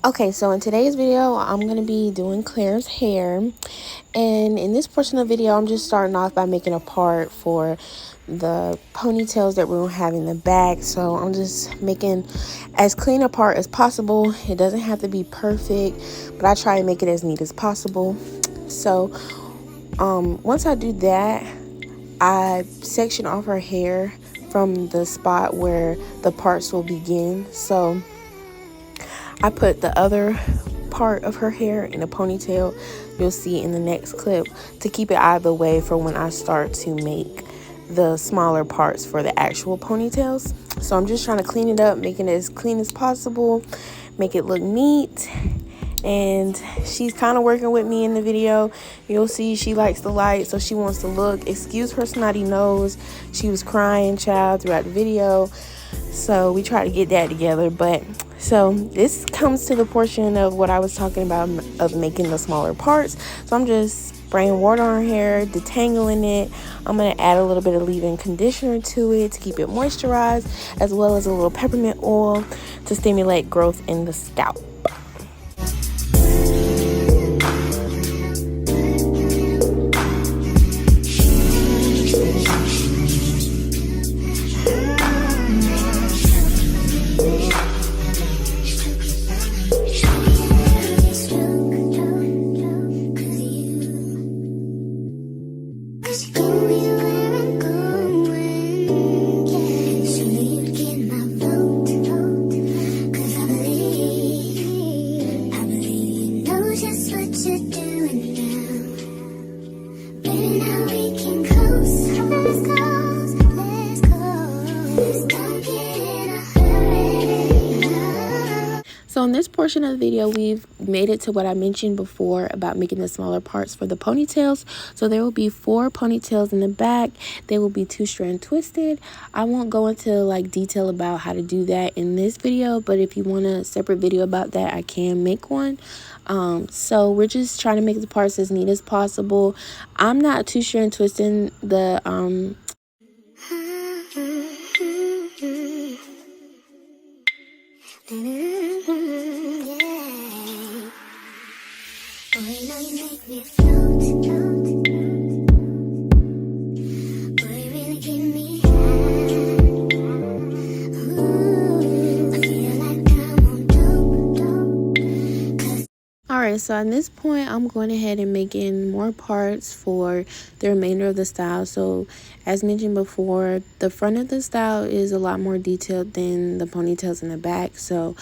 Okay, so in today's video, I'm going to be doing Claire's hair. And in this portion of the video, I'm just starting off by making a part for the ponytails that we're going to have in the back. So I'm just making as clean a part as possible. It doesn't have to be perfect, but I try to make it as neat as possible. So once I do that, I section off her hair from the spot where the parts will begin. So I put the other part of her hair in a ponytail. You'll see in the next clip to keep it out of the way for when I start to make the smaller parts for the actual ponytails. So I'm just trying to clean it up, making it as clean as possible, make it look neat. And she's kind of working with me in the video. You'll see she likes the light, so she wants to look. Excuse her snotty nose. She was crying, child, throughout the video. So we try to get that together. But so this comes to the portion of what I was talking about of making the smaller parts. So I'm just spraying water on her hair, detangling it. I'm going to add a little bit of leave-in conditioner to it to keep it moisturized, as well as a little peppermint oil to stimulate growth in the scalp. So in this portion of the video, we've made it to what I mentioned before about making the smaller parts for the ponytails. So there will be 4 ponytails in the back. They will be 2-strand twisted. I won't go into like detail about how to do that in this video, but if you want a separate video about that, I can make one. So we're just trying to make the parts as neat as possible. I'm not 2-strand twisting the Alright, so at this point, I'm going ahead and making more parts for the remainder of the style. So as mentioned before, the front of the style is a lot more detailed than the ponytails in the back. So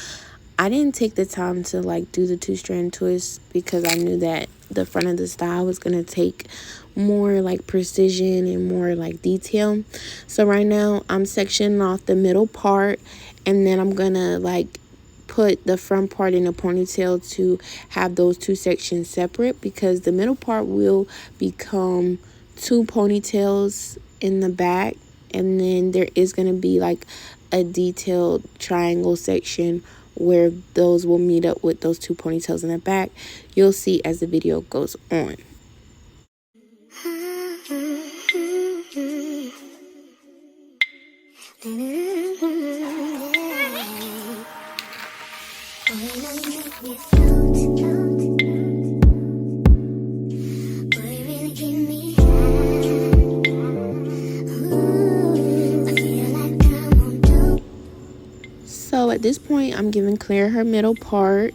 I didn't take the time to like do the 2-strand twist because I knew that the front of the style was going to take more like precision and more like detail. So right now I'm sectioning off the middle part, and then I'm going to like put the front part in a ponytail to have those 2 sections separate, because the middle part will become 2 ponytails in the back, and then there is going to be like a detailed triangle section where those will meet up with those 2 ponytails in the back. You'll see as the video goes on. So at this point, I'm giving Claire her middle part,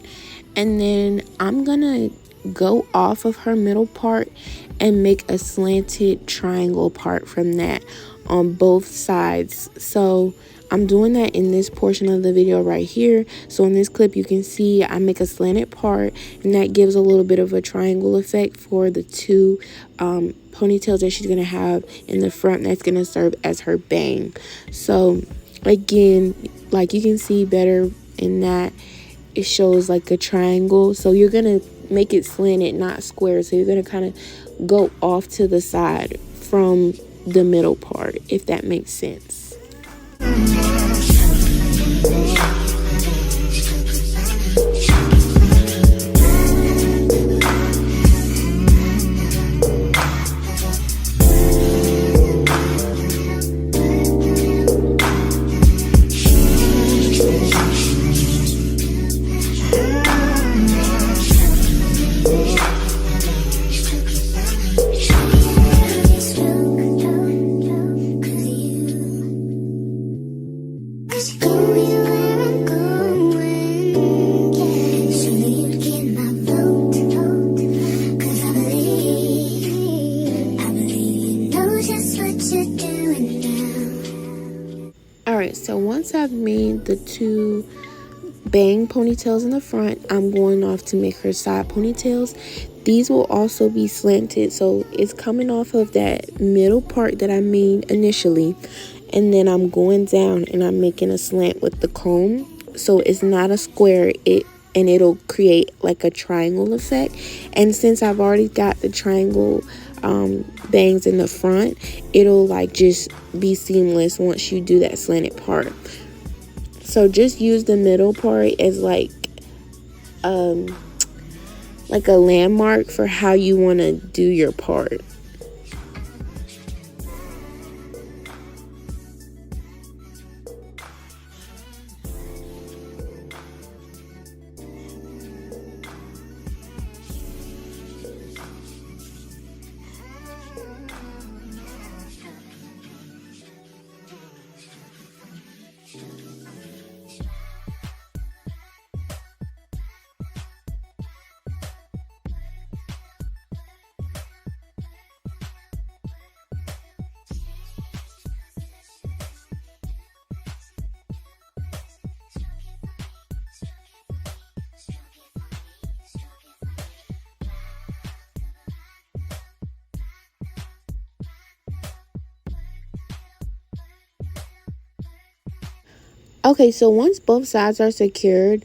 and then I'm gonna go off of her middle part and make a slanted triangle part from that on both sides. So I'm doing that in this portion of the video right here. So in this clip, you can see I make a slanted part, and that gives a little bit of a triangle effect for the 2 ponytails that she's gonna have in the front. That's gonna serve as her bang. So again, like you can see better in that it shows like a triangle. So you're gonna make it slanted, not square. So you're gonna kind of go off to the side from the middle part, if that makes sense. once I've made the 2 bang ponytails in the front, I'm going off to make her side ponytails. These will also be slanted, so it's coming off of that middle part that I made initially, and then I'm going down and I'm making a slant with the comb, so it's not a square, and it'll create like a triangle effect. And since I've already got the triangle bangs in the front, it'll like just be seamless once you do that slanted part. So just use the middle part as like a landmark for how you want to do your part. Okay, so once both sides are secured,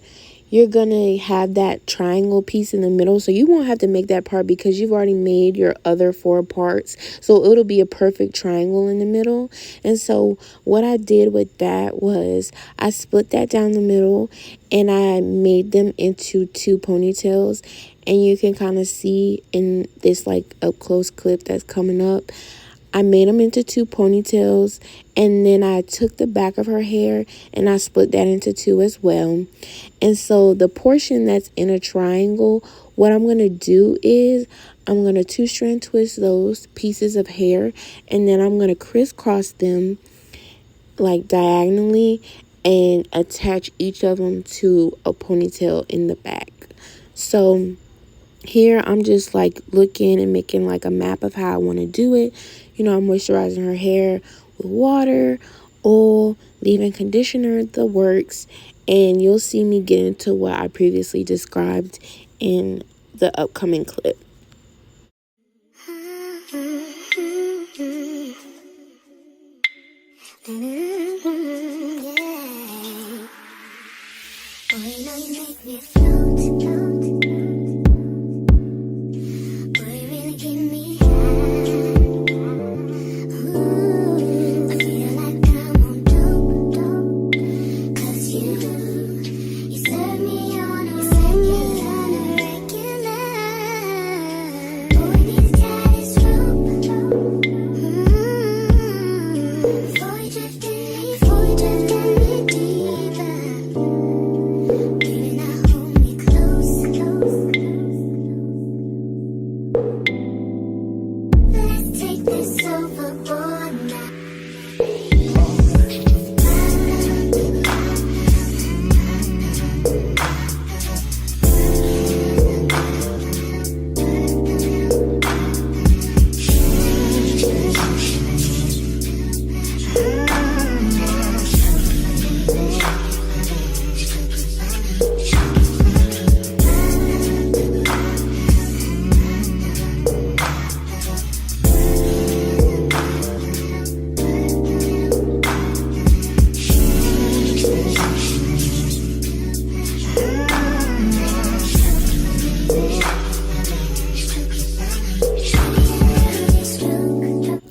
you're gonna have that triangle piece in the middle, so you won't have to make that part because you've already made your other 4 parts, so it'll be a perfect triangle in the middle. And so what I did with that was I split that down the middle and I made them into 2 ponytails, and you can kind of see in this like up close clip that's coming up, I made them into 2 ponytails, and then I took the back of her hair and I split that into 2 as well. And so the portion that's in a triangle, what I'm going to do is I'm going to 2-strand twist those pieces of hair, and then I'm going to crisscross them like diagonally and attach each of them to a ponytail in the back. So here I'm just like looking and making like a map of how I want to do it. You know, I'm moisturizing her hair with water, oil, leave-in conditioner, the works. And you'll see me get into what I previously described in the upcoming clip.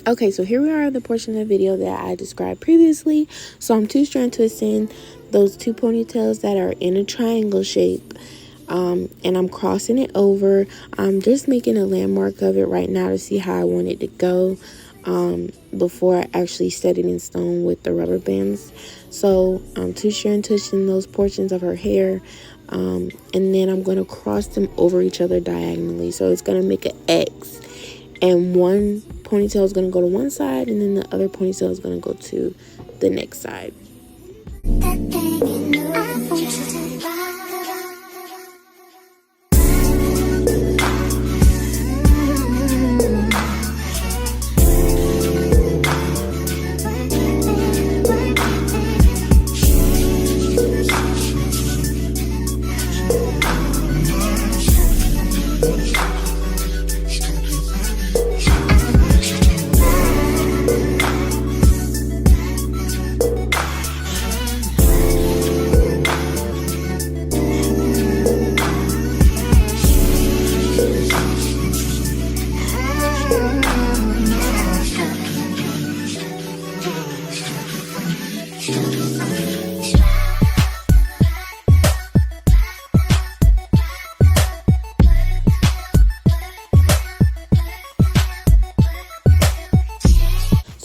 Okay, so here we are at the portion of the video that I described previously. So I'm 2-strand twisting those 2 ponytails that are in a triangle shape, and I'm crossing it over. I'm just making a landmark of it right now to see how I want it to go before I actually set it in stone with the rubber bands. So I'm 2-strand twisting those portions of her hair, and then I'm going to cross them over each other diagonally. So it's going to make an X, and one ponytail is going to go to one side, and then the other ponytail is going to go to the next side.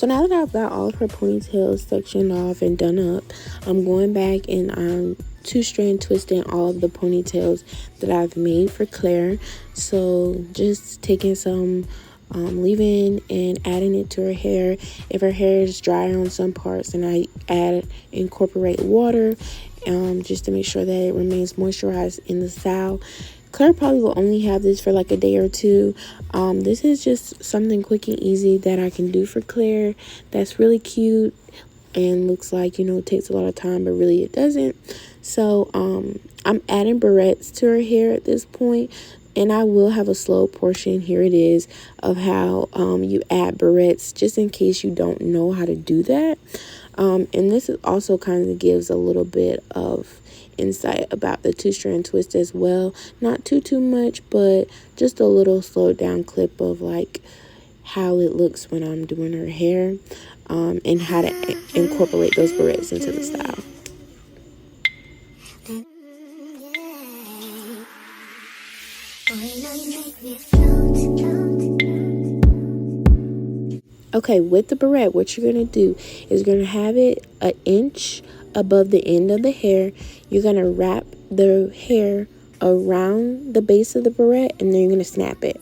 now that I've got all of her ponytails sectioned off and done up, I'm going back and I'm two-strand twisting all of the ponytails that I've made for Claire. So just taking some leave-in and adding it to her hair. If her hair is dry on some parts, and I incorporate water just to make sure that it remains moisturized in the style. Claire probably will only have this for like a day or two. This is just something quick and easy that I can do for Claire that's really cute and looks like, it takes a lot of time, but really it doesn't. So I'm adding barrettes to her hair at this point, and I will have a slow portion, here it is, of how you add barrettes, just in case you don't know how to do that. And this is also kind of gives a little bit of insight about the two-strand twist as well. Not too much, but just a little slowed down clip of like how it looks when I'm doing her hair, and how to incorporate those barrettes into the style. Okay, with the barrette, what you're going to do is going to have it an inch above the end of the hair. You're going to wrap the hair around the base of the barrette, and then you're going to snap it.